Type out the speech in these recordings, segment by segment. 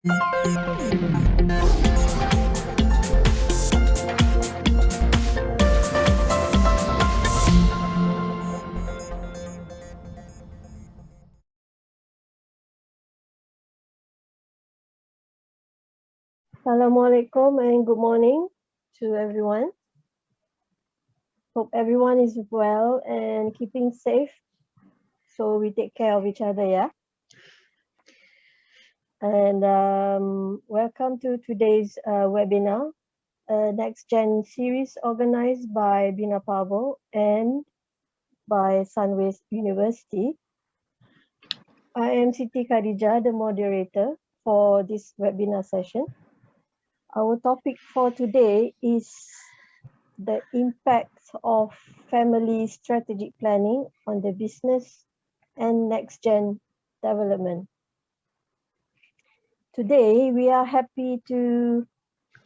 Assalamualaikum and good morning to everyone. Hope everyone is well and keeping safe. So we take care of each other, yeah? And welcome to today's webinar, NextGen Series organized by BinaPavo and by SUNWAY University. I am Siti Khadijah, the moderator for this webinar session. Our topic for today is the impact of family strategic planning on the business and next-gen development. Today, we are happy to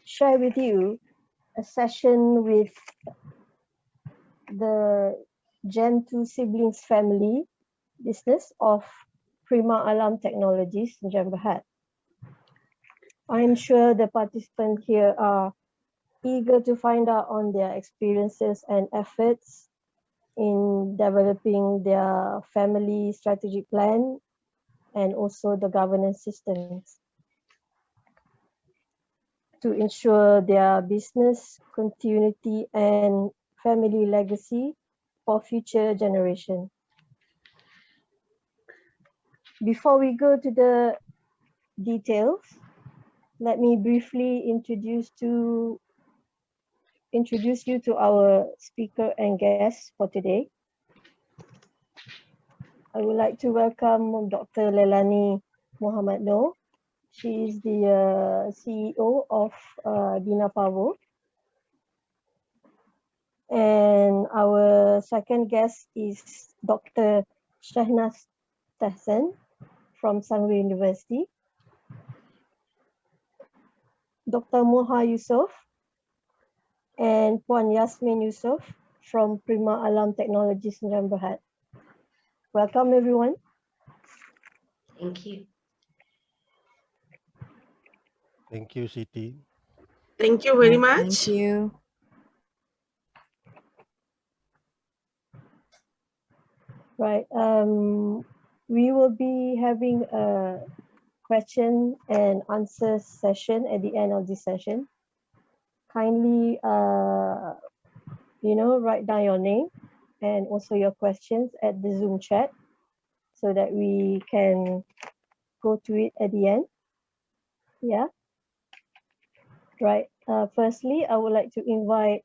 share with you a session with the Gen 2 siblings family business of Prima Alam Technologies in Berhad. I'm sure the participants here are eager to find out on their experiences and efforts in developing their family strategic plan and also the governance systems to ensure their business continuity and family legacy for future generation. Before we go to the details, let me briefly introduce you to our speaker and guest for today. I would like to welcome Dr. Leilanie Mohd Nor. She is the CEO of BinaPavo. And our second guest is Dr. Shahnaz Tahsen from SUNWAY University. Dr. Mohar Yusof and Puan Yasmin Yusof from Prima Alam Technologies in Berhad. Welcome everyone. Thank you. Thank you, Siti. Thank you very much. Thank you. Right. We will be having a question and answer session at the end of this session. Kindly, write down your name and also your questions at the Zoom chat so that we can go to it at the end. Yeah. Right. Firstly, I would like to invite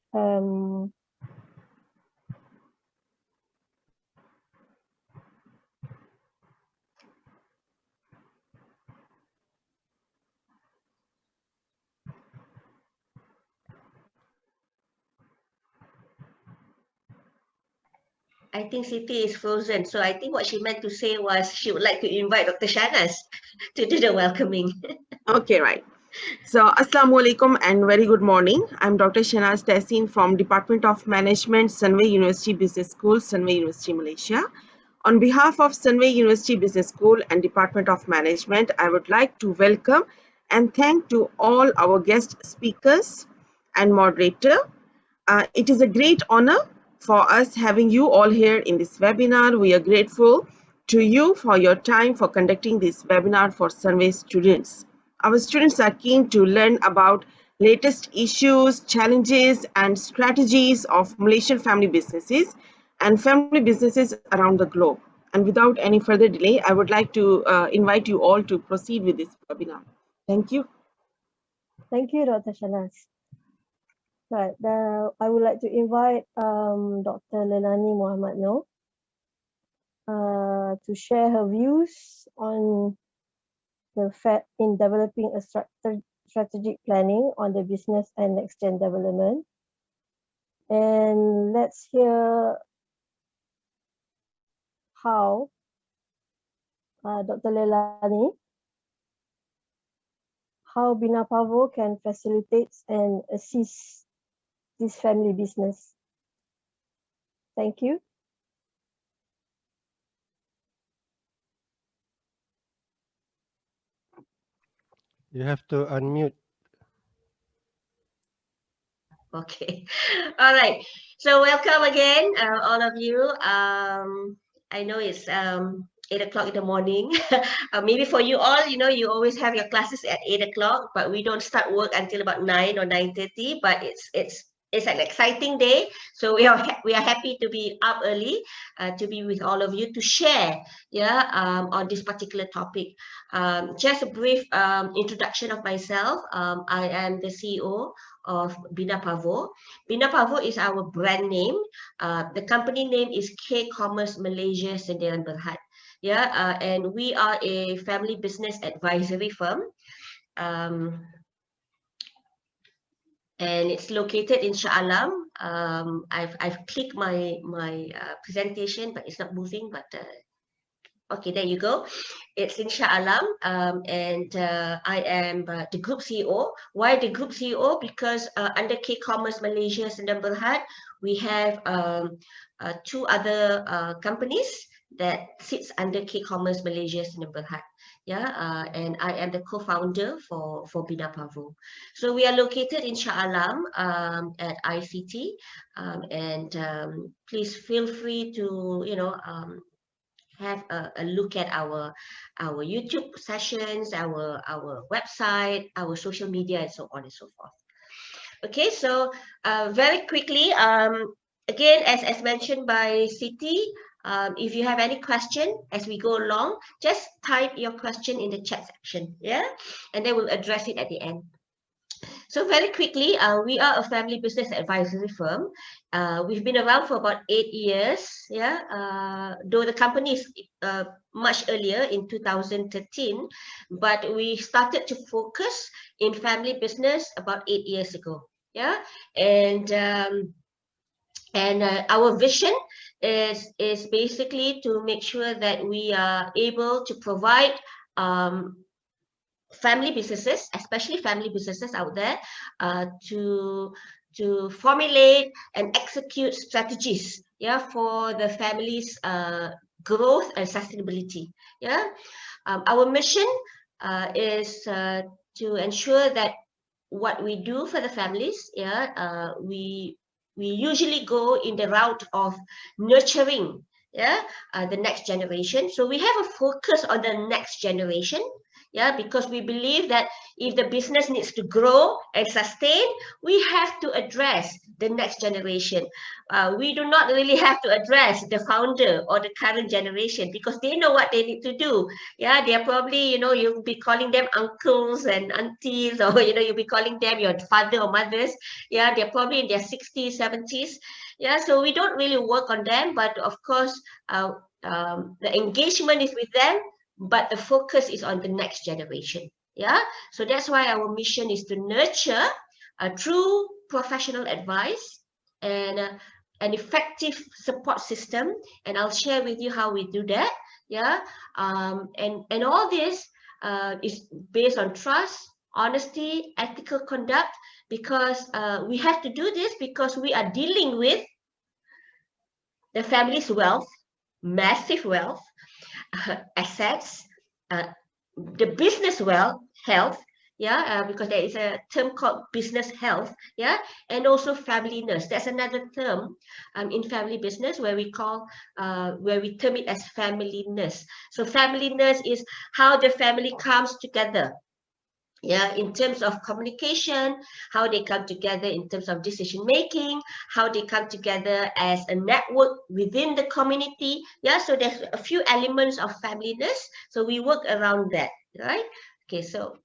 I think Siti is frozen. So I think what she meant to say was she would like to invite Dr. Shahnaz to do the welcoming. Okay, right. So, Assalamu alaikum and very good morning. I'm Dr. Shahnaz Tahsen from Department of Management, SUNWAY University Business School, SUNWAY University, Malaysia. On behalf of SUNWAY University Business School and Department of Management, I would like to welcome and thank to all our guest speakers and moderator. It is a great honor for us having you all here in this webinar. We are grateful to you for your time for conducting this webinar for SUNWAY students. Our students are keen to learn about latest issues, challenges, and strategies of Malaysian family businesses and family businesses around the globe. And without any further delay, I would like to invite you all to proceed with this webinar. Thank you. Thank you, Dr. Shahnaz. Right, I would like to invite Dr. Leilanie Mohd Nor to share her views on the fact in developing a strategic planning on the business and next-gen development. And let's hear how Dr. Leilanie, how BinaPavo can facilitate and assist this family business. Thank you. You have to unmute. Okay. All right. So welcome again, all of you. I know it's 8 o'clock in the morning. Maybe for you all, you always have your classes at 8 o'clock, but we don't start work until about 9 or 9:30. But it's an exciting day, so we are happy to be up early, to be with all of you to share, on this particular topic. Just a brief introduction of myself. I am the CEO of BinaPavo. BinaPavo is our brand name. The company name is K-Commerce Malaysia Sdn Berhad. And we are a family business advisory firm. And it's located in Shah Alam. I've clicked my presentation, but it's not moving. But okay, there you go. It's in Shah Alam, and I am the group CEO. Why the group CEO? Because under K-Commerce Malaysia Sdn Berhad, we have 2 other companies that sits under K-Commerce Malaysia Sdn Berhad. And I am the co-founder for BinaPavo. So we are located in Shah Alam at ICT, and please feel free to have a look at our YouTube sessions, our website, our social media, and so on and so forth. Okay, so very quickly, again, as mentioned by Siti, if you have any question as we go along, just type your question in the chat section, and then we'll address it at the end. So very quickly, we are a family business advisory firm. We've been around for about 8 years, though the company is much earlier in 2013, but we started to focus in family business about 8 years ago. And our vision is basically to make sure that we are able to provide family businesses, especially family businesses out there, to formulate and execute strategies, for the family's growth and sustainability. Our mission is to ensure that what we do for the families, we usually go in the route of nurturing the next generation. So we have a focus on the next generation, because we believe that if the business needs to grow and sustain, we have to address the next generation. We do not really have to address the founder or the current generation, because they know what they need to do. They're probably, you'll be calling them uncles and aunties, or you'll be calling them your father or mothers. They're probably in their 60s, 70s. So we don't really work on them, but of course the engagement is with them, but the focus is on the next generation. So that's why our mission is to nurture a true professional advice and an effective support system, and I'll share with you how we do that. And all this is based on trust, honesty, ethical conduct, because we have to do this because we are dealing with the family's wealth, massive wealth, assets, the business health, because there is a term called business health, and also familyness. That's another term in family business where we term it as familyness. So familyness is how the family comes together, in terms of communication, how they come together in terms of decision making, how they come together as a network within the community. So there's a few elements of familyness, so we work around that, right? Okay, so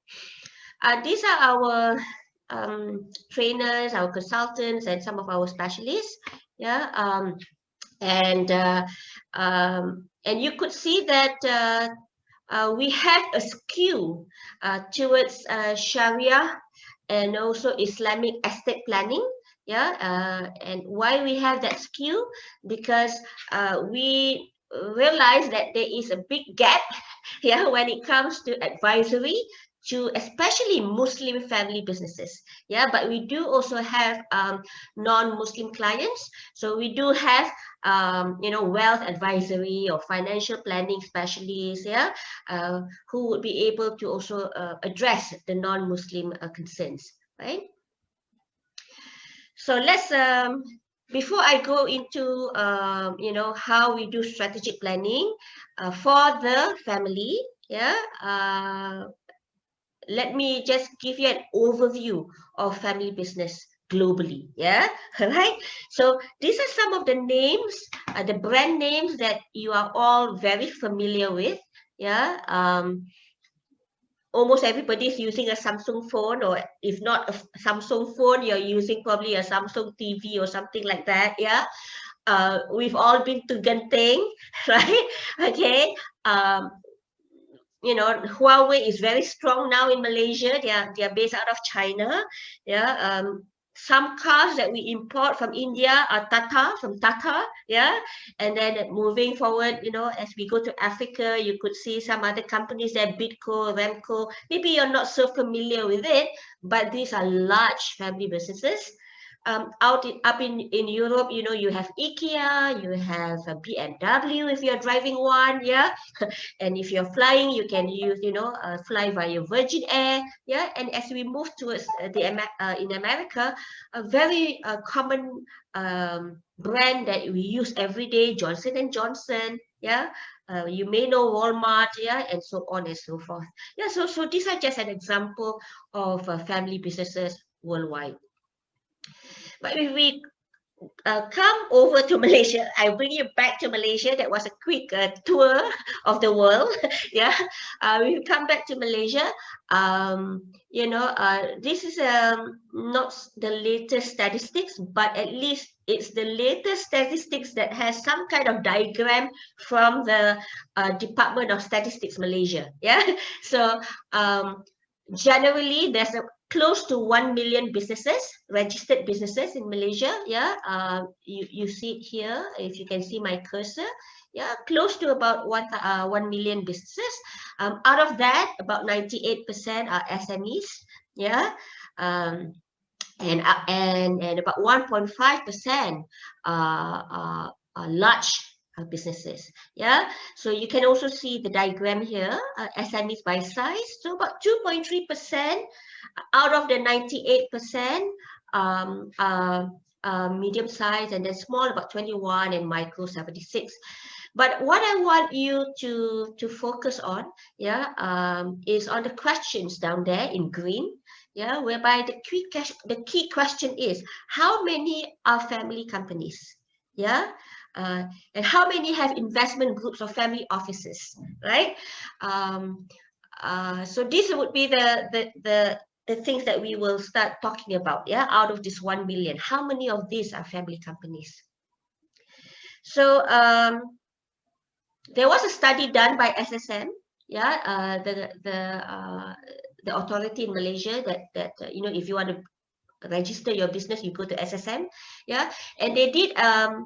these are our trainers, our consultants, and some of our specialists. And you could see that we have a skew towards Sharia and also Islamic estate planning. And why we have that skew? Because we realize that there is a big gap when it comes to advisory to especially Muslim family businesses. Yeah, but we do also have non-Muslim clients. So we do have wealth advisory or financial planning specialists, yeah, who would be able to also address the non-Muslim concerns, right? So let's before I go into how we do strategic planning for the family, yeah, let me just give you an overview of family business globally, yeah. Right, so these are some of the names, the brand names that you are all very familiar with, yeah. Almost everybody is using a Samsung phone, or if not a Samsung phone, you're using probably a Samsung TV or something like that, yeah. We've all been to Genting, right? Okay. Huawei is very strong now in Malaysia. They are based out of China. Yeah. Some cars that we import from India are from Tata. Yeah. And then moving forward, as we go to Africa, you could see some other companies there, Bidco, Remco. Maybe you're not so familiar with it, but these are large family businesses. Up in Europe, you have IKEA, you have a BMW if you're driving one, yeah. And if you're flying, you can use, fly via Virgin Air, yeah. And as we move towards in America, a very common brand that we use every day, Johnson & Johnson, yeah. You may know Walmart, yeah, and so on and so forth. Yeah, so these are just an example of family businesses worldwide. But if we come over to Malaysia, I bring you back to Malaysia. That was a quick tour of the world. Yeah, we come back to Malaysia. This is not the latest statistics, but at least it's the latest statistics that has some kind of diagram from the Department of Statistics Malaysia. Yeah, so generally there's close to 1 million businesses, registered businesses in Malaysia. Yeah, you see it here, if you can see my cursor. Yeah, close to about 1 million businesses. Out of that, about 98% are SMEs. Yeah, and about 1.5% are large businesses. Yeah, so you can also see the diagram here, SMEs by size. So about 2.3% out of the 98% medium size, and then small about 21, and micro 76. But what I want you to focus on, yeah, is on the questions down there in green, yeah, whereby the key question is, how many are family companies? Yeah. And how many have investment groups or family offices, right? So these would be the things that we will start talking about. Yeah, out of this 1 million, how many of these are family companies? So there was a study done by SSM. Yeah, the authority in Malaysia that if you want to register your business, you go to SSM. Yeah, and they did a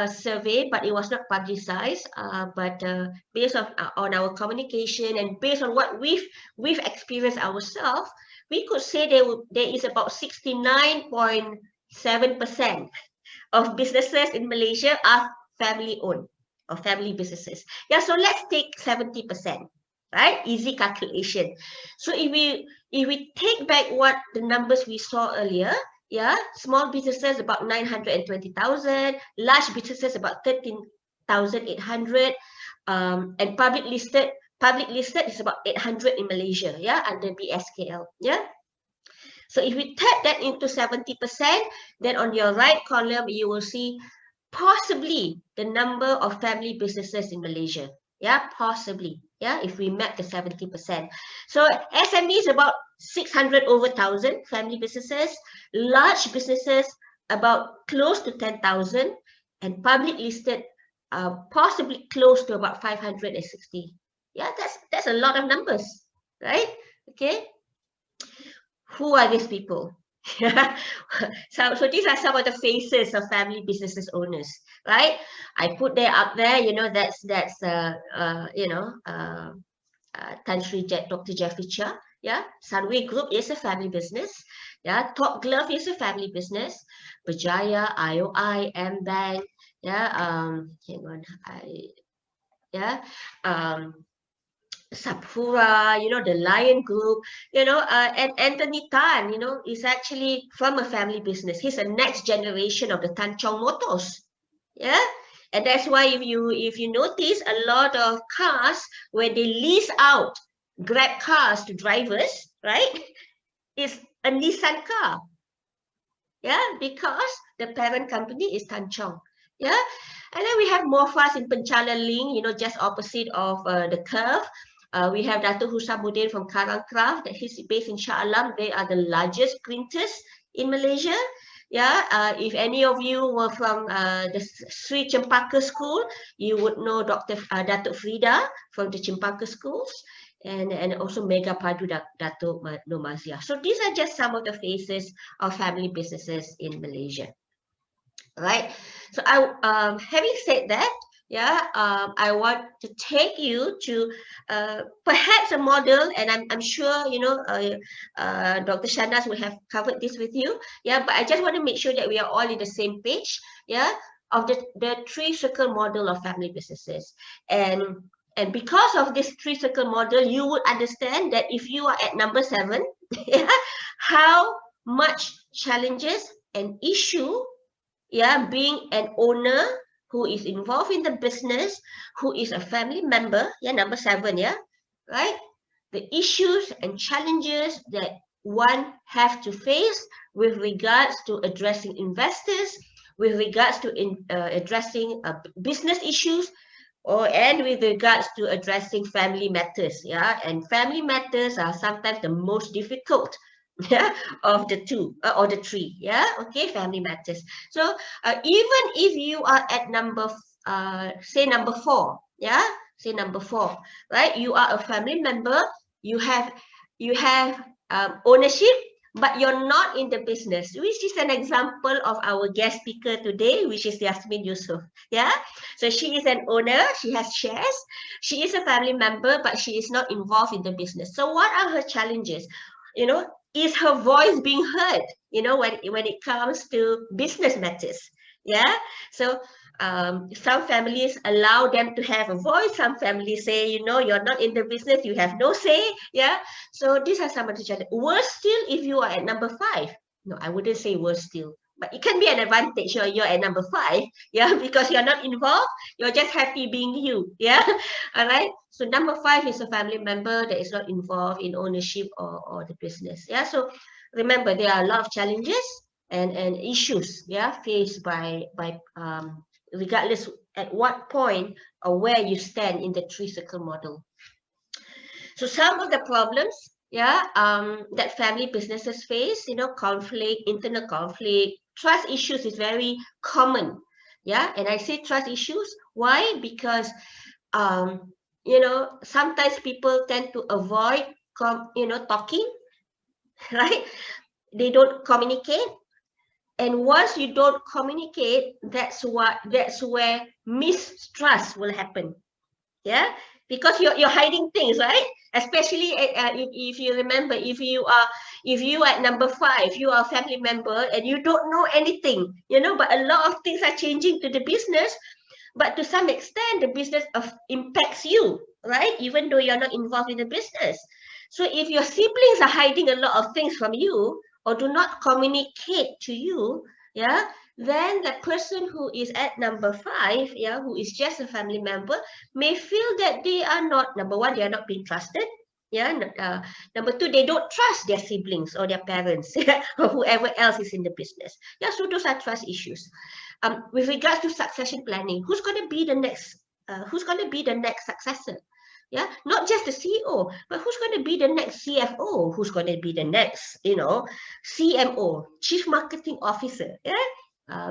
survey, but it was not publicized. But based on our communication and based on what we've experienced ourselves, we could say there is about 69.7% of businesses in Malaysia are family owned or family businesses. Yeah, so let's take 70%. Right, easy calculation. So if we take back what the numbers we saw earlier, yeah, small businesses about 920,000, large businesses about 13,800, and public listed is about 800 in Malaysia, yeah, under BSKL, yeah. So if we tap that into 70%, then on your right column you will see possibly the number of family businesses in Malaysia. Yeah, possibly. Yeah, if we map the 70%. So SME is about 600 over 1,000 family businesses, large businesses about close to 10,000, and public listed possibly close to about 560. Yeah, that's a lot of numbers, right? Okay. Who are these people? So these are some of the faces of family businesses owners, right? I put there up there, that's Tan Sri Dr. Jeffrey Chia. Yeah, Sunway Group is a family business. Yeah, Top Glove is a family business. Berjaya, IOI, M-Bank. Yeah, hang on, Sapura, the Lion Group, and Anthony Tan, is actually from a family business. He's a next generation of the Tan Chong Motors. Yeah. And that's why if you notice a lot of cars where they lease out Grab cars to drivers, right? It's a Nissan car. Yeah, because the parent company is Tan Chong. Yeah. And then we have Morfas in Penchala Ling, just opposite of the curve. We have Dato' Husamuddin from Karangkraf, that he's based in Shah Alam. They are the largest printers in Malaysia. Yeah, if any of you were from the Sri Chempaka School, you would know Dato' Frida from the Chempaka schools, and also Mega Padu Dato' Nomazia. So these are just some of the faces of family businesses in Malaysia. Right. So having said that, I want to take you to perhaps a model, and I'm sure Dr. Shahnaz will have covered this with you. Yeah, but I just want to make sure that we are all in the same page. Yeah, of the three circle model of family businesses, and because of this three circle model, you would understand that if you are at number 7, how much challenges and issue. Yeah, being an owner who is involved in the business, who is a family member, number 7, right? The issues and challenges that one have to face with regards to addressing investors, with regards to addressing business issues, and with regards to addressing family matters, and family matters are sometimes the most difficult of the two or the three, family matters. So even if you are at say number 4, say number 4, right? You are a family member, you have ownership, but you're not in the business, which is an example of our guest speaker today, which is Yasmin Yusof. So she is an owner, she has shares, she is a family member, but she is not involved in the business. So what are her challenges? Is her voice being heard, when it comes to business matters? So some families allow them to have a voice, some families say, you're not in the business, you have no say. So these are some of the challenges. Worse still, if you are at number 5. No, I wouldn't say worse still, but it can be an advantage. You're at number 5, because you're not involved, you're just happy being you. All right. So number 5 is a family member that is not involved in ownership or the business. So remember, there are a lot of challenges and issues faced by regardless at what point or where you stand in the three circle model. So some of the problems that family businesses face, conflict, internal conflict, trust issues is very common. And I say trust issues, why? Because sometimes people tend to avoid talking, right? They don't communicate. And once you don't communicate, that's where mistrust will happen. Because you're hiding things, right? Especially if you remember, if you are at number 5, you are a family member and you don't know anything, but a lot of things are changing to the business, but to some extent the business impacts you, right? Even though you're not involved in the business. So if your siblings are hiding a lot of things from you or do not communicate to you, then the person who is at number 5, who is just a family member, may feel that they are not, number 1, they are not being trusted. Number 2, they don't trust their siblings or their parents or whoever else is in the business. So those are trust issues. With regards to succession planning, who's going to be the next? Who's going to be the next successor? Not just the CEO, but who's going to be the next CFO? Who's going to be the next, CMO, Chief Marketing Officer?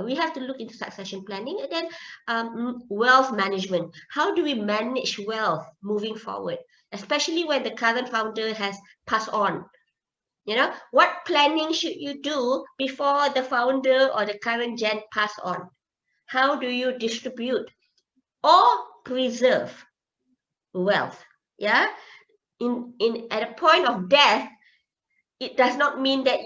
We have to look into succession planning. And then wealth management. How do we manage wealth moving forward, especially when the current founder has passed on? What planning should you do before the founder or the current gen pass on? How do you distribute or preserve wealth? at a point of death, it does not mean that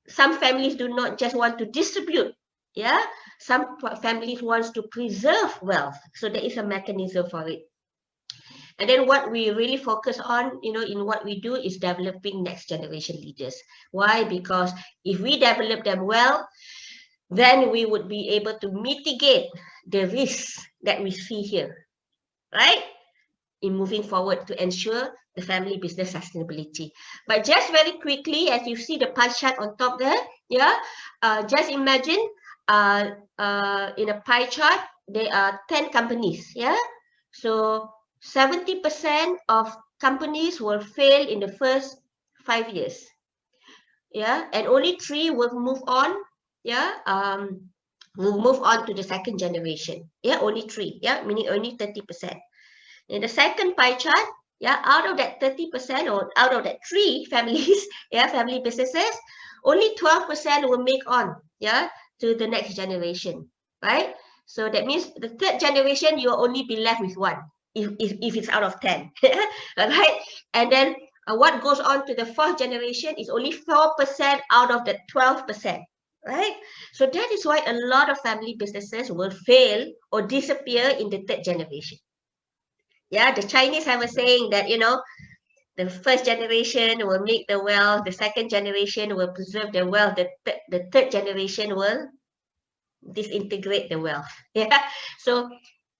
some families do not just want to distribute. Yeah, some families wants to preserve wealth, so there is a mechanism for it. And then what we really focus on, in what we do is developing next generation leaders. Why? Because if we develop them well, then we would be able to mitigate the risks that we see here, right? In moving forward to ensure the family business sustainability. But just very quickly, as you see the pie chart on top there, yeah, just imagine in a pie chart, there are 10 companies, yeah? So 70% of companies will fail in the first 5 years, yeah, and only 3 will move on, yeah, will move on to the second generation, yeah, only 3, yeah, meaning only 30%. In the second pie chart, yeah, out of that 30% or out of that 3 families, yeah, family businesses, only 12% will make on, yeah, to the next generation, right? So that means the third generation, you'll only be left with 1 if it's out of 10, right? And then what goes on to the fourth generation is only 4% out of the 12%, right? So that is why a lot of family businesses will fail or disappear in the third generation. Yeah, the Chinese have a saying that, the first generation will make the wealth, the second generation will preserve the wealth, the third generation will disintegrate the wealth. Yeah, so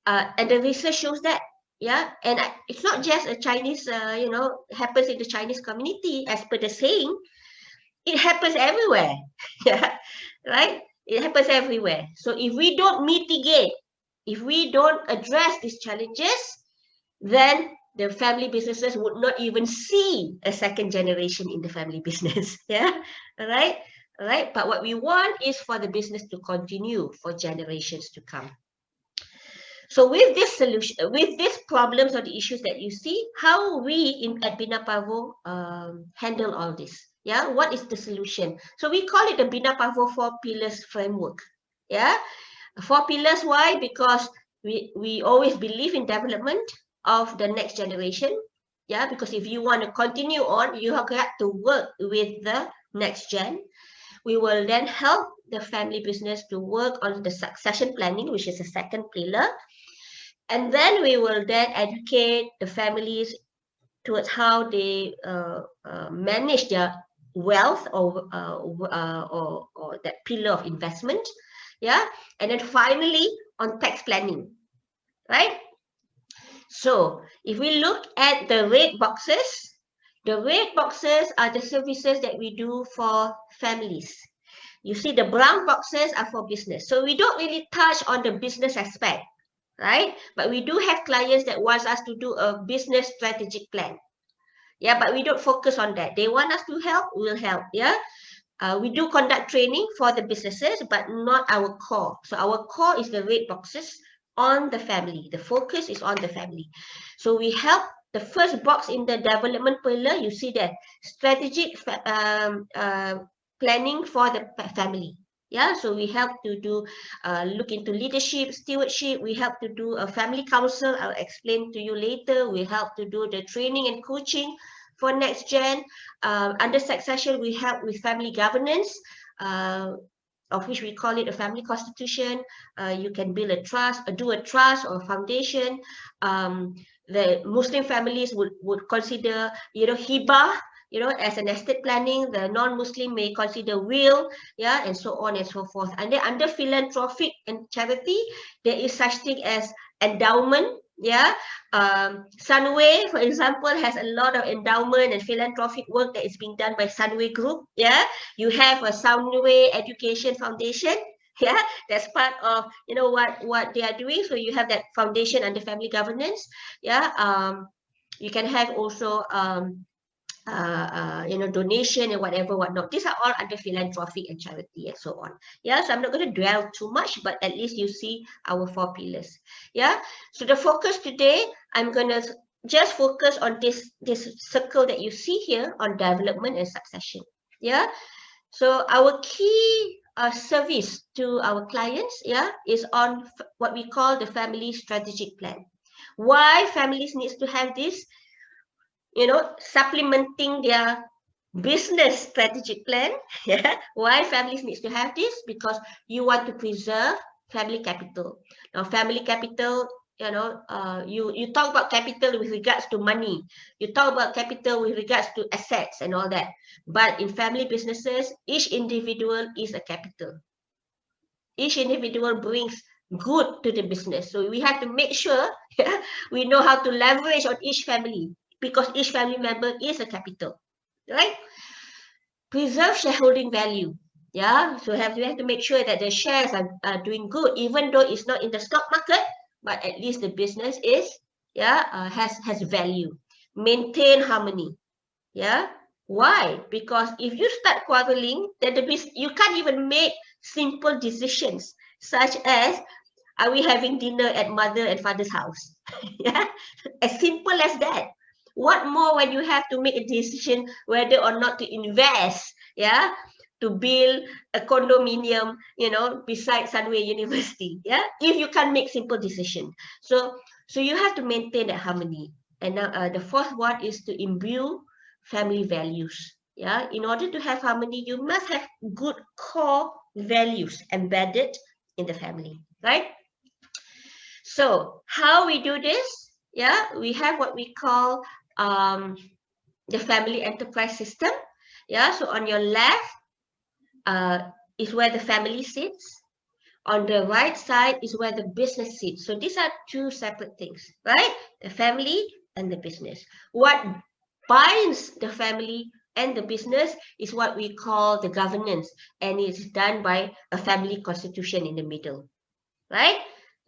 and the research shows that. Yeah, and it's not just a Chinese, happens in the Chinese community. As per the saying, it happens everywhere. Yeah, right? It happens everywhere. So if we don't mitigate, if we don't address these challenges, then the family businesses would not even see a second generation in the family business. Yeah, all right. But what we want is for the business to continue for generations to come. So with this solution, with these problems or the issues that you see, how we at BinaPavo handle all this? Yeah, what is the solution? So we call it the BinaPavo 4 pillars framework. Yeah, 4 pillars. Why? Because we always believe in development of the next generation. Yeah, because if you want to continue on, you have got to work with the next gen. We will then help the family business to work on the succession planning, which is the second pillar. And then we will then educate the families towards how they manage their wealth or that pillar of investment. Yeah, and then finally on tax planning, right? So if we look at the red boxes are the services that we do for families. You see the brown boxes are for business. So we don't really touch on the business aspect, right? But we do have clients that want us to do a business strategic plan. Yeah, but we don't focus on that. They want us to help, we'll help. Yeah. We do conduct training for the businesses, but not our core. So our core is the red boxes on the family. The focus is on the family. So we help the first box in the development pillar. You see that strategic planning for the family. Yeah, so we help to do look into leadership, stewardship. We help to do a family council. I'll explain to you later. We help to do the training and coaching for next gen. Under succession, we help with family governance, of which we call it a family constitution. You can build a trust, do a trust or foundation. The Muslim families would consider, hibah, as an estate planning. The non-Muslim may consider will, yeah, and so on and so forth. And then under philanthropic and charity, there is such thing as endowment. Yeah, SUNWAY, for example, has a lot of endowment and philanthropic work that is being done by SUNWAY Group. Yeah, you have a SUNWAY Education Foundation. Yeah, that's part of what they are doing. So you have that foundation under family governance. Yeah, you can have also donation and whatnot. These are all under philanthropic and charity and so on. Yeah, so I'm not going to dwell too much, but at least you see our 4 pillars. Yeah, so the focus today, I'm going to just focus on this circle that you see here on development and succession. Yeah, so our key service to our clients, yeah, is on what we call the family strategic plan. Why families needs to have this? supplementing their business strategic plan. Yeah, why families needs to have this? Because you want to preserve family capital. Now, family capital, you talk about capital with regards to money. You talk about capital with regards to assets and all that. But in family businesses, each individual is a capital. Each individual brings good to the business. So we have to make sure we know how to leverage on each family, because each family member is a capital, right? Preserve shareholding value. Yeah, so we have to make sure that the shares are doing good, even though it's not in the stock market, but at least the business is, has value. Maintain harmony. Yeah, why? Because if you start quarreling, then you can't even make simple decisions, such as, are we having dinner at mother and father's house? Yeah, as simple as that. What more when you have to make a decision whether or not to invest, to build a condominium, beside SUNWAY University, if you can't make simple decision. So you have to maintain that harmony. And now the fourth one is to imbue family values. Yeah, in order to have harmony, you must have good core values embedded in the family, right? So how we do this? Yeah, we have what we call the family enterprise system. Yeah, so on your left is where the family sits. On the right side is where the business sits. So these are two separate things, right? The family and the business. What binds the family and the business is what we call the governance, and it's done by a family constitution in the middle, right?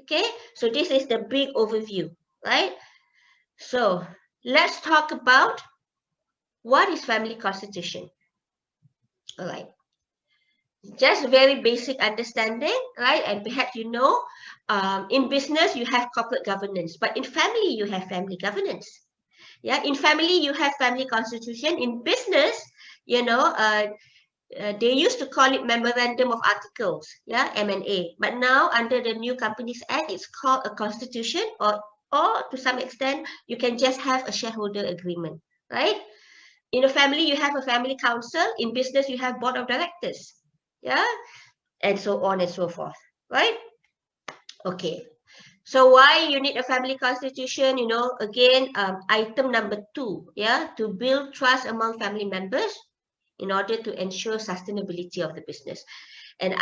Okay, so this is the big overview, right? So let's talk about what is family constitution. All right, just very basic understanding, right? And perhaps in business you have corporate governance, but in family you have family governance. Yeah, in family you have family constitution. In business, they used to call it memorandum of articles, M&A, but now under the new Companies Act, it's called a constitution, or to some extent you can just have a shareholder agreement, right? In a family you have a family council. In business you have board of directors, and so on and so forth, right? Okay, so why you need a family constitution? Again, item number 2, to build trust among family members in order to ensure sustainability of the business. And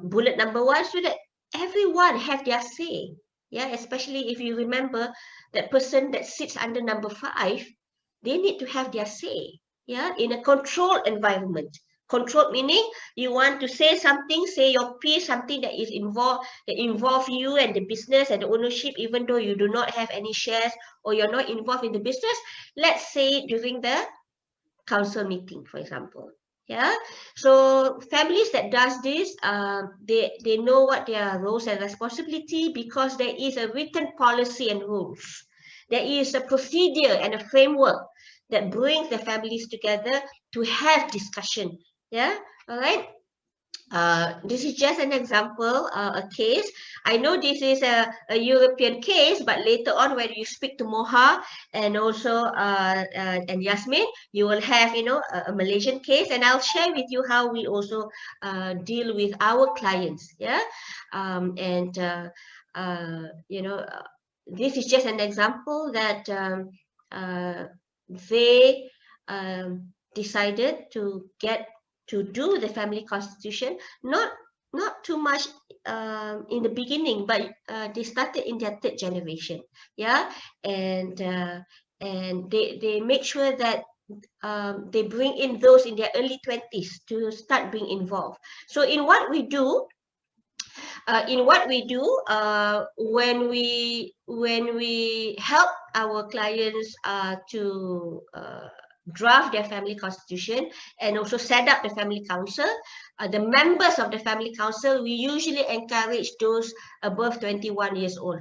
bullet number 1, so that everyone have their say. Especially if you remember that person that sits under number 5, they need to have their say. In a controlled environment. Controlled meaning you want to say something, say your piece, something that is involve you and the business and the ownership, even though you do not have any shares or you're not involved in the business. Let's say during the council meeting, for example. So families that does this, they know what their roles and responsibility, because there is a written policy and rules. There is a procedure and a framework that brings the families together to have discussion. All right. This is just an example, a case. I know this is a European case, but later on when you speak to Mohar and also and Yasmin, you will have a Malaysian case, and I'll share with you how we also deal with our clients. This is just an example that they decided to do the family constitution, not too much in the beginning, but they started in their 3rd generation. And they make sure that they bring in those in their early 20s to start being involved. So in what we do, when we help our clients to draft their family constitution and also set up the family council, the members of the family council, we usually encourage those above 21 years old.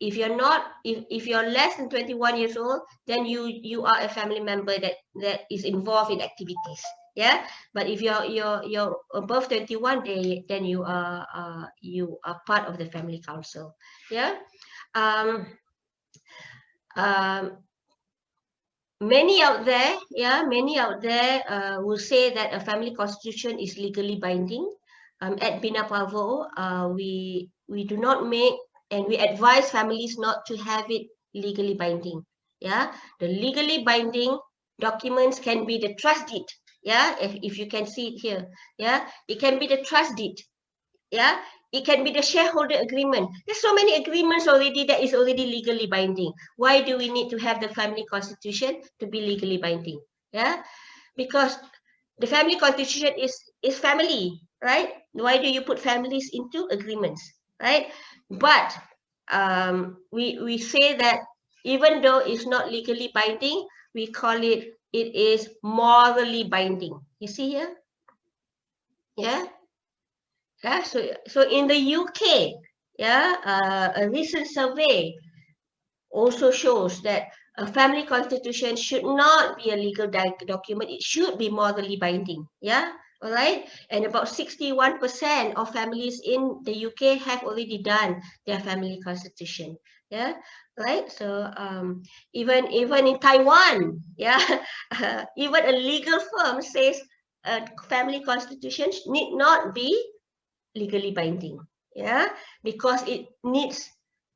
If you're not, if you're less than 21 years old, then you are a family member that is involved in activities. But if you're above 21, then you are part of the family council. Many out there, will say that a family constitution is legally binding. At BinaPavo, we do not make, and we advise families not to have it legally binding. Yeah, the legally binding documents can be the trust deed. Yeah, if you can see it here. Yeah, it can be the trust deed. Yeah, it can be the shareholder agreement. There's so many agreements already that is already legally binding. Why do we need to have the family constitution to be legally binding? Yeah, because the family constitution is family, right? Why do you put families into agreements, right? But we say that even though it's not legally binding, we call it is morally binding. You see here? Yeah. Yeah, so in the UK, a recent survey also shows that a family constitution should not be a legal document. It should be morally binding. Yeah, all right. And about 61% of families in the UK have already done their family constitution. Yeah, right. So even in Taiwan, yeah, even a legal firm says a family constitution need not be legally binding, yeah, because it needs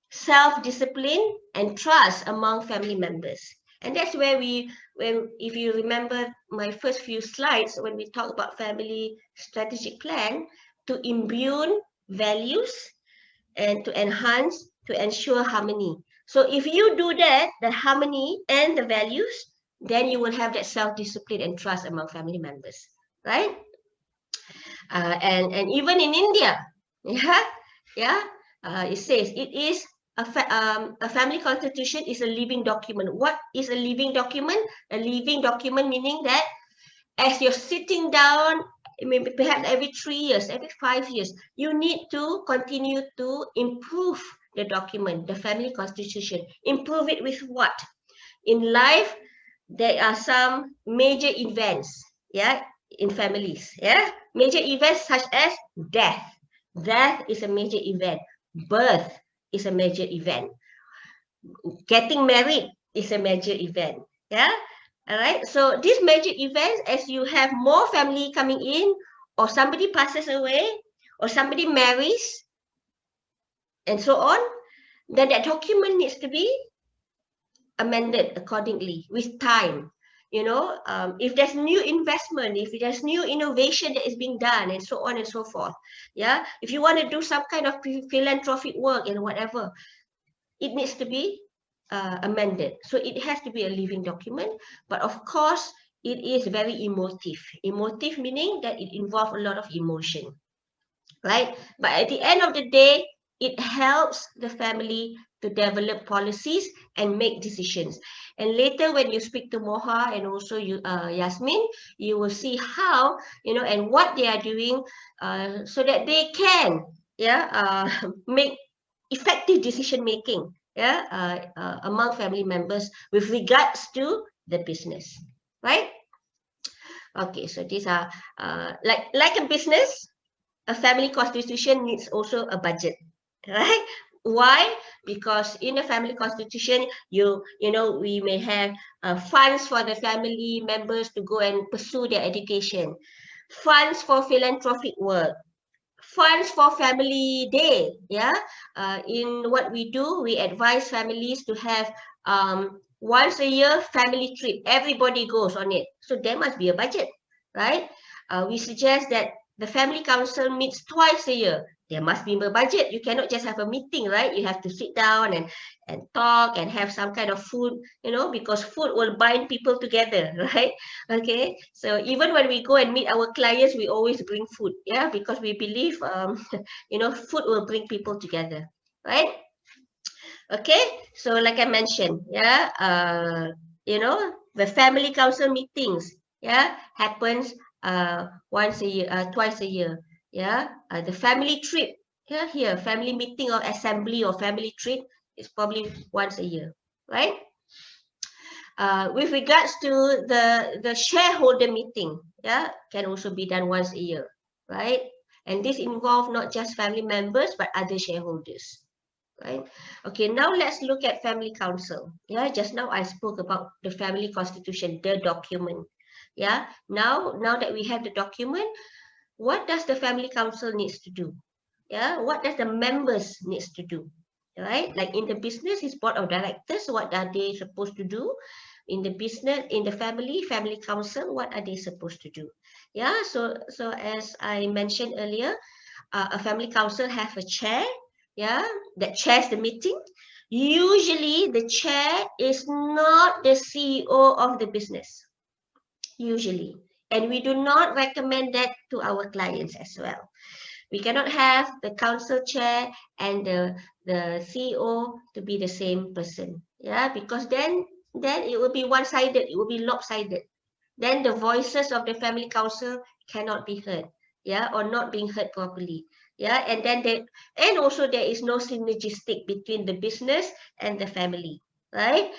self-discipline and trust among family members. And that's where if you remember my first few slides, when we talk about family strategic plan, to imbue values and to enhance, to ensure harmony. So if you do that, the harmony and the values, then you will have that self-discipline and trust among family members, right? And even in India, it says it is a family constitution is a living document. What is a living document? A living document meaning that as you're sitting down, maybe perhaps every 3 years, every 5 years, you need to continue to improve the document, the family constitution. Improve it with what? In life, there are some major events, in families, major events such as death. Death is a major event. Birth is a major event. Getting married is a major event. Yeah. All right. So these major events, as you have more family coming in, or somebody passes away, or somebody marries, and so on, then that document needs to be amended accordingly with time. If there's new investment, if there's new innovation that is being done, and so on and so forth, if you want to do some kind of philanthropic work and whatever, it needs to be amended. So it has to be a living document, but of course it is very emotive meaning that it involves a lot of emotion, right? But at the end of the day, it helps the family to develop policies and make decisions. And later when you speak to Mohar and also Yasmin, you will see how, and what they are doing so that they can make effective decision making among family members with regards to the business, right? Okay, so these are like a business. A family constitution needs also a budget, right? Why? Because in a family constitution, we may have funds for the family members to go and pursue their education, funds for philanthropic work, funds for family day. In what we do, we advise families to have once a year family trip. Everybody goes on it, so there must be a budget, right? We suggest that the family council meets twice a year. There must be a budget. You cannot just have a meeting, right? You have to sit down and talk and have some kind of food, because food will bind people together, right? Okay. So even when we go and meet our clients, we always bring food, because we believe, food will bring people together, right? Okay. So like I mentioned, the family council meetings, happens once a year, twice a year. The family trip, here family meeting or assembly or family trip is probably once a year, right? With regards to the shareholder meeting, can also be done once a year, right? And this involves not just family members but other shareholders, right? Okay, now let's look at family council. Yeah, just now I spoke about the family constitution, the document. Yeah, now that we have the document, what does the family council needs to do? Yeah, what does the members needs to do? Right, like in the business, is board of directors, what are they supposed to do? In the business, in the family council, what are they supposed to do? Yeah, so as I mentioned earlier, a family council have a chair, yeah, that chairs the meeting. Usually the chair is not the CEO of the business, usually, and we do not recommend that to our clients as well. We cannot have the council chair and the CEO to be the same person, yeah, because then it will be one-sided, it will be lopsided. Then the voices of the family council cannot be heard, yeah, or not being heard properly, yeah, and then and also there is no synergistic between the business and the family, right?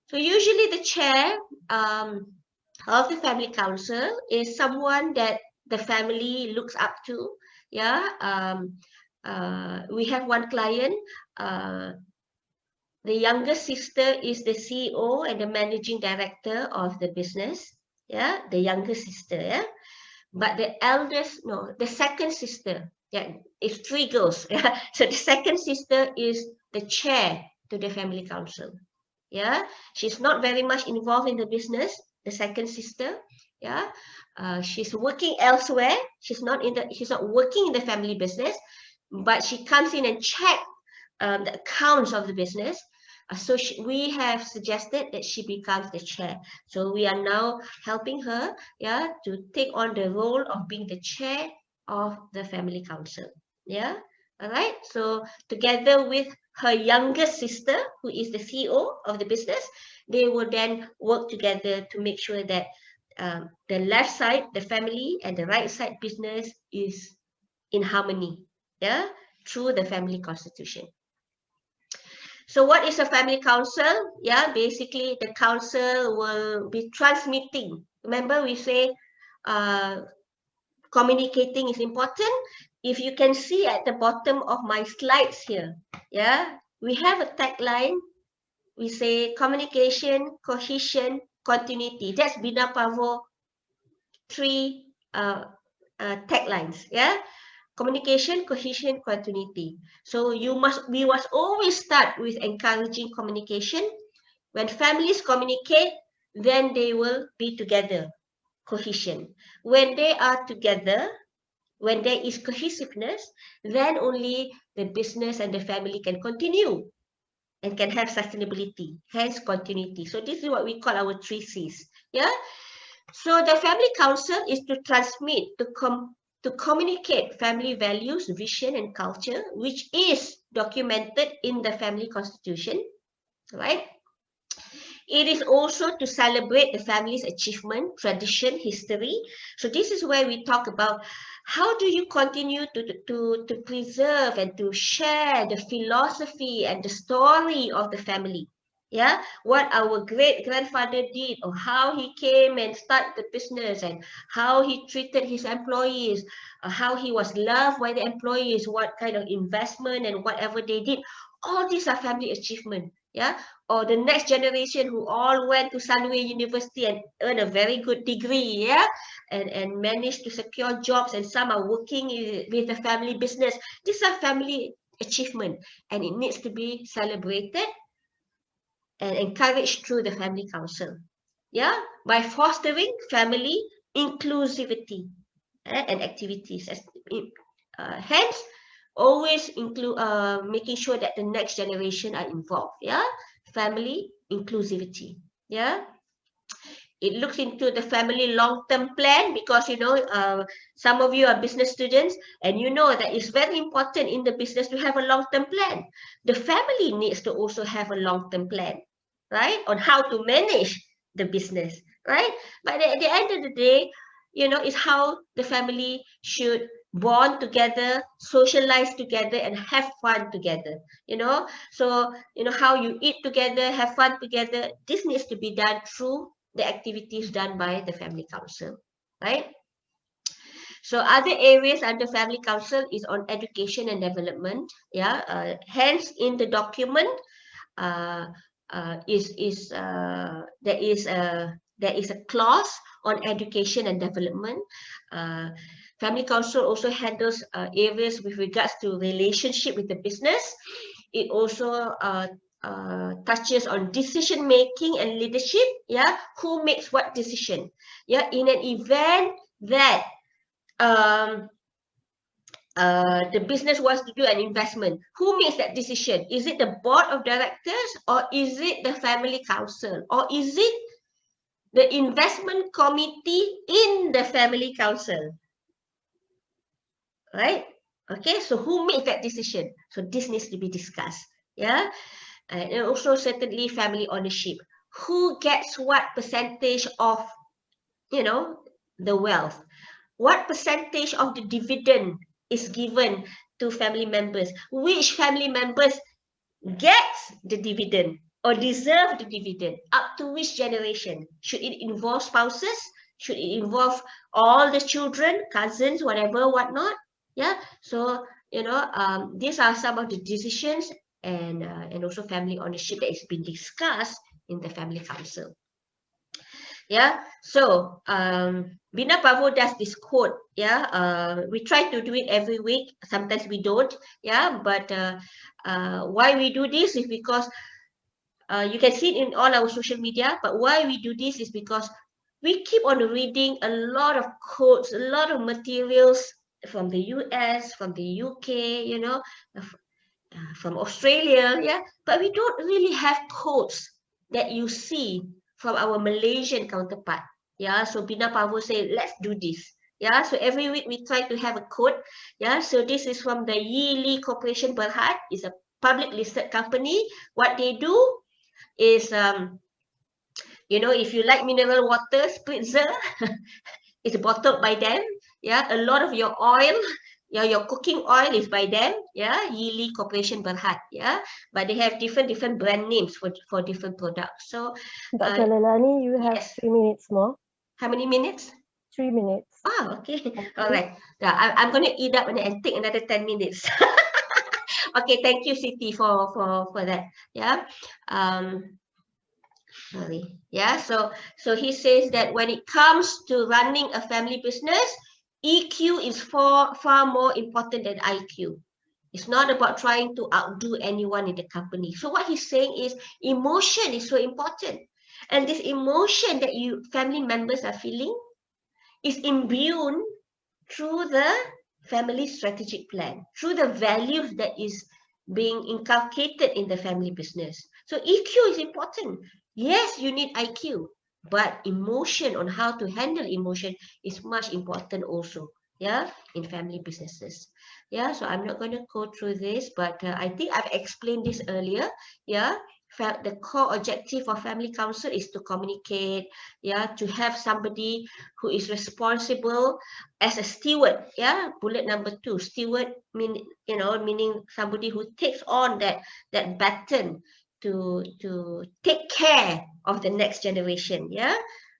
So usually the chair of the family council is someone that the family looks up to, yeah. We have one client, the younger sister is the CEO and the managing director of the business, yeah, the younger sister, yeah. But the eldest, no, the second sister, yeah, it's 3 girls, yeah. So the second sister is the chair to the family council, yeah. She's not very much involved in the business, the second sister, yeah. She's working elsewhere. She's not working in the family business, but she comes in and check the accounts of the business. So we have suggested that she becomes the chair. So we are now helping her, yeah, to take on the role of being the chair of the family council, yeah. All right. So together with her younger sister, who is the CEO of the business, they will then work together to make sure that the left side, the family, and the right side business is in harmony, yeah, through the family constitution. So what is a family council? Yeah, basically the council will be transmitting. Remember we say communicating is important. If you can see at the bottom of my slides here, yeah, we have a tagline. We say communication, cohesion, continuity. That's BinaPavo 3 taglines, yeah. Communication, cohesion, continuity. So we must always start with encouraging communication. When families communicate, then they will be together. Cohesion. When they are together, when there is cohesiveness, then only the business and the family can continue and can have sustainability, hence continuity. So this is what we call our 3 C's. Yeah. So the family council is to transmit, to communicate family values, vision, and culture, which is documented in the family constitution, right? It is also to celebrate the family's achievement, tradition, history. So this is where we talk about how do you continue to preserve and to share the philosophy and the story of the family. Yeah, what our great grandfather did, or how he came and started the business, and how he treated his employees, how he was loved by the employees, what kind of investment and whatever they did. All these are family achievement. Yeah, or the next generation who all went to SUNWAY University and earned a very good degree, yeah, and managed to secure jobs, and some are working with the family business. These are family achievement, and it needs to be celebrated and encouraged through the family council, yeah, by fostering family inclusivity and activities. Hence, always include making sure that the next generation are involved, yeah, family inclusivity, yeah. It looks into the family long-term plan, because some of you are business students, and you know that it's very important in the business to have a long-term plan. The family needs to also have a long-term plan, right, on how to manage the business, right? But at the end of the day, it's how the family should bond together, socialize together, and have fun together. So how you eat together, have fun together. This needs to be done through the activities done by the family council, right? So other areas under family council is on education and development. Yeah, hence in the document, there is a clause on education and development. Family council also handles areas with regards to relationship with the business. It also touches on decision making and leadership. Yeah, who makes what decision? Yeah, in an event that the business wants to do an investment, who makes that decision? Is it the board of directors, or is it the family council, or is it the investment committee in the family council? Right? Okay, so who makes that decision? So this needs to be discussed. Yeah, and also certainly family ownership. Who gets what percentage of, you know, the wealth? What percentage of the dividend is given to family members? Which family members gets the dividend or deserve the dividend? Up to which generation? Should it involve spouses? Should it involve all the children, cousins, whatever, whatnot? Yeah. So, you know, these are some of the decisions and also family ownership that is being discussed in the family council. Yeah, so BinaPavo does this quote. Yeah, we try to do it every week. Sometimes we don't. Yeah, but why we do this is because you can see it in all our social media. But why we do this is because we keep on reading a lot of quotes, a lot of materials from the US, from the UK, you know, from Australia. Yeah, but we don't really have quotes that you see from our Malaysian counterpart. Yeah, so BinaPavo said, let's do this. Yeah, so every week we try to have a quote. Yeah, so this is from the Yili Corporation Berhad. It's a public listed company. What they do is, you know, if you like mineral water, spritzer, it's bottled by them. Yeah, a lot of your oil, your cooking oil is by them. Yeah, Yili Corporation Berhad. Yeah, but they have different brand names for different products. So, Dr. Leilanie, you have yes. 3 minutes more. How many minutes? 3 minutes. Oh, okay. All right. Yeah, I'm going to eat up and take another 10 minutes. Okay, thank you, Siti, for that. Yeah. Sorry. Yeah. So he says that when it comes to running a family business, EQ is far more important than IQ. It's not about trying to outdo anyone in the company. So what he's saying is emotion is so important. And this emotion that you family members are feeling is imbued through the family strategic plan, through the values that is being inculcated in the family business. So EQ is important. Yes, you need IQ, but emotion, on how to handle emotion, is much important also. Yeah, in family businesses. Yeah, so I'm not going to go through this, but I think I've explained this earlier. Yeah, the core objective of family council is to communicate. Yeah, to have somebody who is responsible as a steward. Yeah, bullet number 2, steward meaning somebody who takes on that baton to take care of the next generation. Yeah,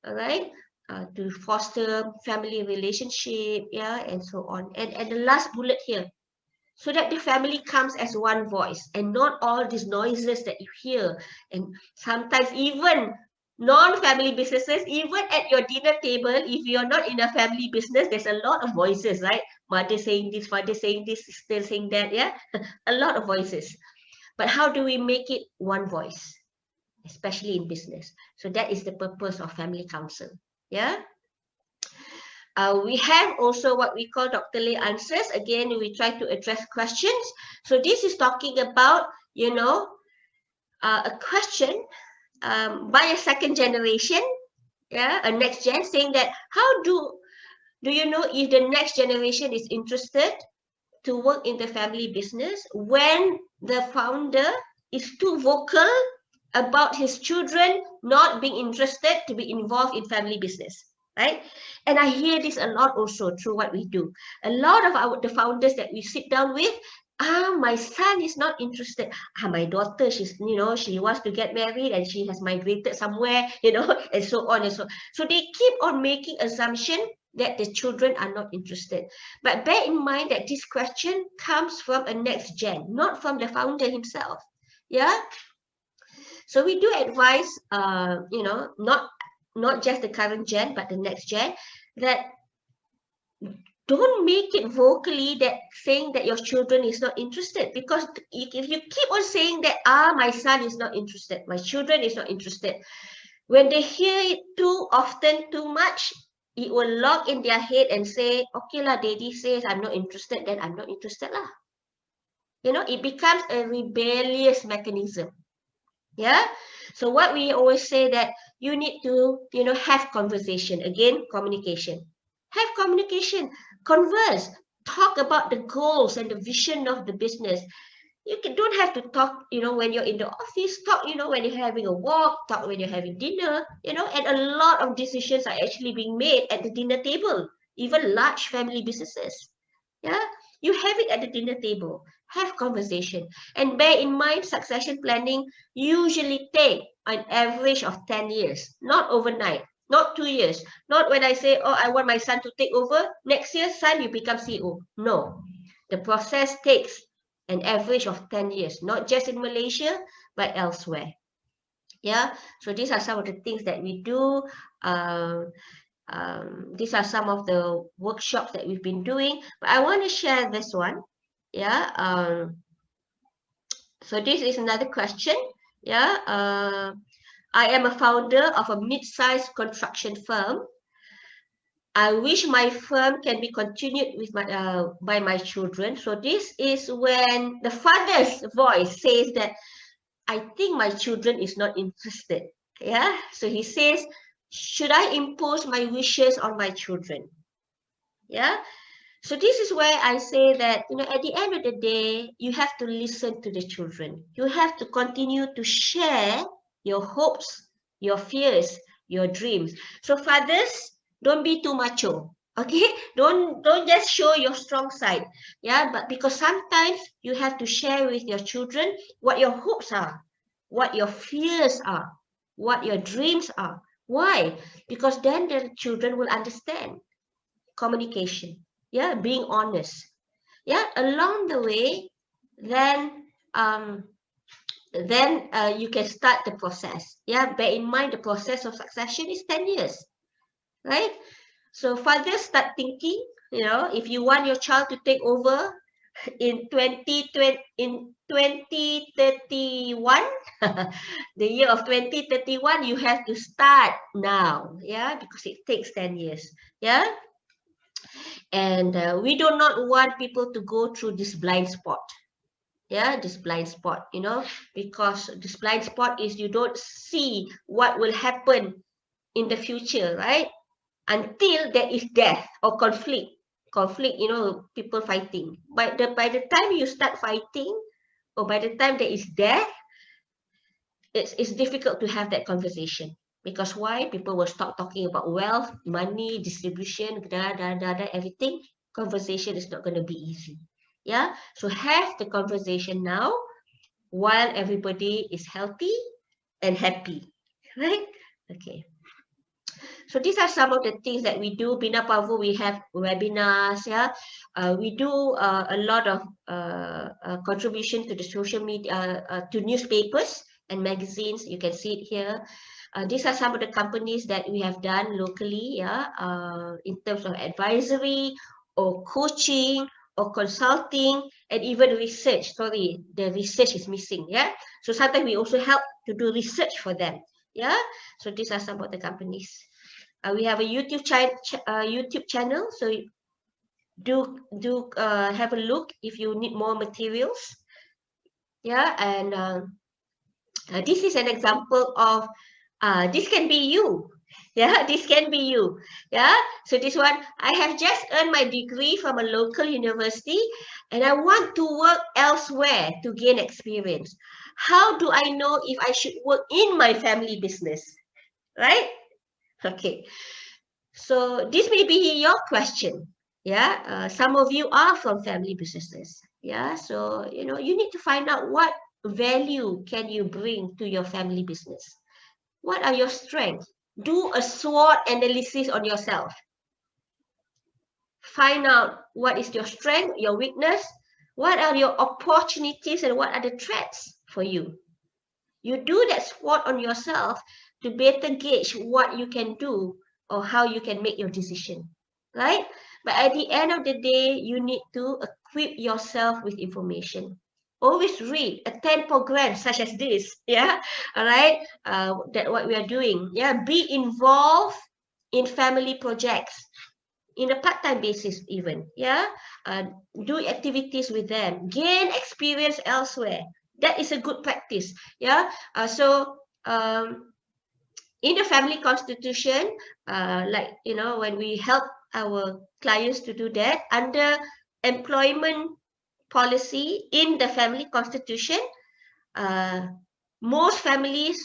all right. To foster family relationship, yeah, and so on. And the last bullet here, so that the family comes as one voice and not all these noises that you hear. And sometimes even non-family businesses, even at your dinner table, if you're not in a family business, there's a lot of voices, right? Mother saying this, father saying this, sister saying that, yeah? A lot of voices. But how do we make it one voice, especially in business? So that is the purpose of family council, yeah? We have also what we call Dr. Lay answers. Again, we try to address questions. So this is talking about, you know, a question by a second generation, yeah, a next gen, saying that how do you know if the next generation is interested to work in the family business when the founder is too vocal about his children not being interested to be involved in family business, right? And I hear this a lot also through what we do. A lot of the founders that we sit down with, my son is not interested. My daughter, she's, you know, she wants to get married and she has migrated somewhere, you know, and so on and so on. So they keep on making assumption that the children are not interested. But bear in mind that this question comes from a next gen, not from the founder himself. Yeah. So we do advise, you know, not just the current gen, but the next gen, that don't make it vocally that saying that your children is not interested, because if you keep on saying that, my son is not interested, my children is not interested, when they hear it too often, too much, it will lock in their head and say, okay lah, daddy says I'm not interested, then I'm not interested lah. You know, it becomes a rebellious mechanism. Yeah. So what we always say that you need to, you know, have conversation. Again, communication. Have communication. Converse. Talk about the goals and the vision of the business. You don't have to talk, you know, when you're in the office. Talk, you know, when you're having a walk. Talk when you're having dinner. You know, and a lot of decisions are actually being made at the dinner table. Even large family businesses. Yeah. You have it at the dinner table. Have conversation. And bear in mind, succession planning usually take an average of 10 years, not overnight, not 2 years. Not when I say, oh, I want my son to take over. Next year, son, you become CEO. No. The process takes an average of 10 years, not just in Malaysia, but elsewhere. Yeah. So these are some of the things that we do. These are some of the workshops that we've been doing, but I want to share this one. Yeah. So this is another question. Yeah. I am a founder of a mid-sized construction firm. I wish my firm can be continued with by my children. So this is when the father's voice says that I think my children is not interested. Yeah. So he says, should I impose my wishes on my children? Yeah. So this is where I say that, you know, at the end of the day, you have to listen to the children. You have to continue to share your hopes, your fears, your dreams. So fathers, don't be too macho. Okay, don't just show your strong side. Yeah, but because sometimes you have to share with your children what your hopes are, what your fears are, what your dreams are. Why? Because then the children will understand. Communication. Yeah, being honest. Yeah, along the way, then you can start the process. Yeah, bear in mind the process of succession is 10 years, right? So fathers start thinking, you know, if you want your child to take over in 2031, the year of 2031, you have to start now. Yeah, because it takes 10 years. Yeah. And we do not want people to go through this blind spot. Yeah, this blind spot, you know, because this blind spot is you don't see what will happen in the future, right? Until there is death or conflict. Conflict, you know, people fighting. By the time you start fighting, or by the time there is death, it's difficult to have that conversation. Because why? People will stop talking about wealth, money, distribution, everything. Conversation is not going to be easy. Yeah. So have the conversation now while everybody is healthy and happy. Right? Okay. So these are some of the things that we do. BinaPavo, we have webinars. Yeah. We do a lot of contribution to the social media, to newspapers and magazines. You can see it here. These are some of the companies that we have done locally, yeah, in terms of advisory or coaching or consulting and even research. Sorry, the research is missing, yeah. So sometimes we also help to do research for them, yeah. So these are some of the companies. We have a YouTube channel, so do have a look if you need more materials, yeah. And this is an example of this can be you. Yeah, this can be you. Yeah, so this one, I have just earned my degree from a local university and I want to work elsewhere to gain experience. How do I know if I should work in my family business? Right? Okay. So this may be your question. Yeah, some of you are from family businesses. Yeah, so you know you need to find out what value can you bring to your family business. What are your strengths? Do a SWOT analysis on yourself. find out what is your strength, your weakness, what are your opportunities, and what are the threats for you. You do that SWOT on yourself to better gauge what you can do or how you can make your decision, right? But at the end of the day, you need to equip yourself with information. Always read, attend programs such as this, yeah, all right, that what we are doing, yeah, be involved in family projects, in a part-time basis even, yeah, do activities with them, gain experience elsewhere. That is a good practice, yeah. In the family constitution, like, you know, when we help our clients to do that, under employment policy in the family constitution, most families,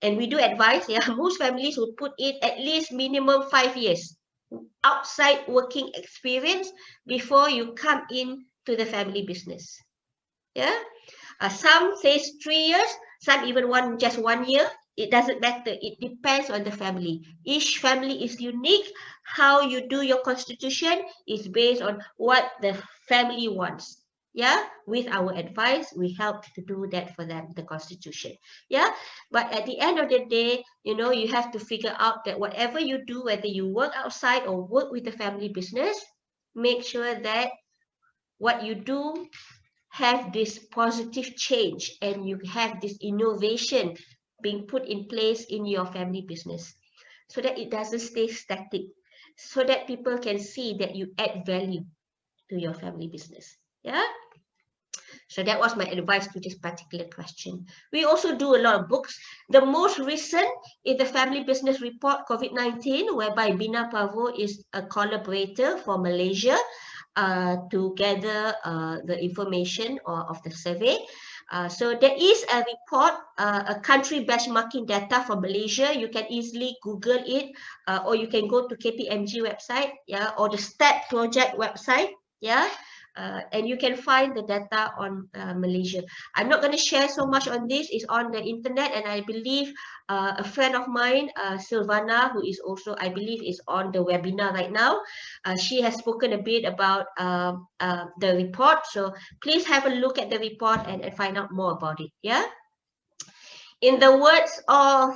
and we do advise, yeah, most families would put in at least minimum 5 years outside working experience before you come in to the family business. Yeah, some says 3 years, some even just 1 year. It doesn't matter. It depends on the family. Each family is unique. How you do your constitution is based on what the family wants. Yeah, with our advice, we help to do that for them, the constitution. Yeah, but at the end of the day, you know, you have to figure out that whatever you do, whether you work outside or work with the family business, make sure that what you do have this positive change and you have this innovation being put in place in your family business, so that it doesn't stay static, so that people can see that you add value to your family business. Yeah, so that was my advice to this particular question. We also do a lot of books. The most recent is the Family Business Report COVID-19, whereby BinaPavo is a collaborator for Malaysia to gather the information of the survey. So there is a report, a country benchmarking data for Malaysia. You can easily Google it, or you can go to KPMG website, yeah, or the STEP project website, yeah. And you can find the data on Malaysia. I'm not going to share so much on this. It's on the internet, and I believe a friend of mine, Silvana, who is also, I believe, is on the webinar right now. She has spoken a bit about the report. So please have a look at the report and find out more about it. Yeah. In the words of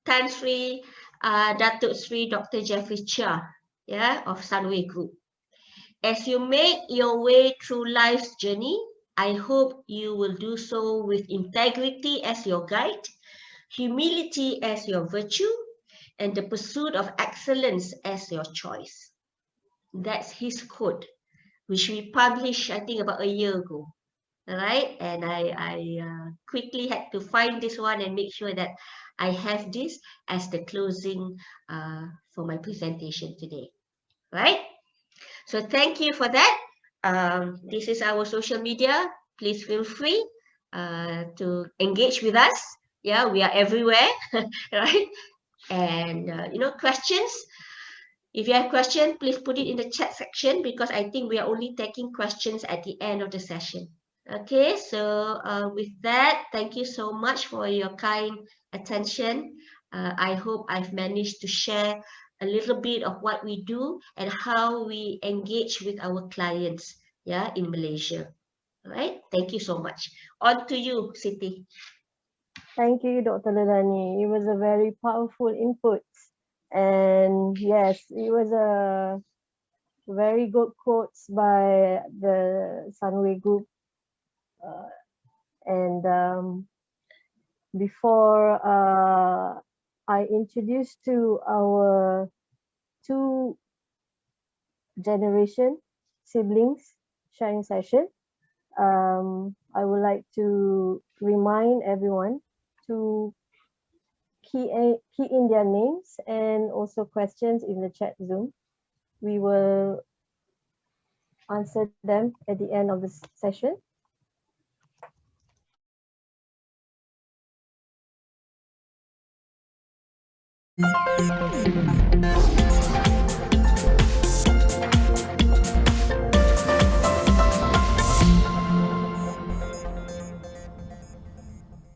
Tan Sri Datuk Sri Dr. Jeffrey Chia, yeah, of Sunway Group. As you make your way through life's journey, I hope you will do so with integrity as your guide, humility as your virtue, and the pursuit of excellence as your choice. That's his quote, which we published, I think, about a year ago. All right, and I quickly had to find this one and make sure that I have this as the closing for my presentation today. Right? So thank you for that. This is our social media. Please feel free to engage with us. Yeah, we are everywhere, right? And you know, questions. If you have questions, please put it in the chat section, because I think we are only taking questions at the end of the session. Okay, so with that, thank you so much for your kind attention. I hope I've managed to share a little bit of what we do and how we engage with our clients, yeah, in Malaysia. All right, thank you so much. On to you, Siti. Thank you, Dr. Leilanie. It was a very powerful input. And yes, it was a very good quotes by the Sunway Group. Before I introduce to our two generation siblings sharing session, I would like to remind everyone to key in their names and also questions in the chat Zoom. We will answer them at the end of the session.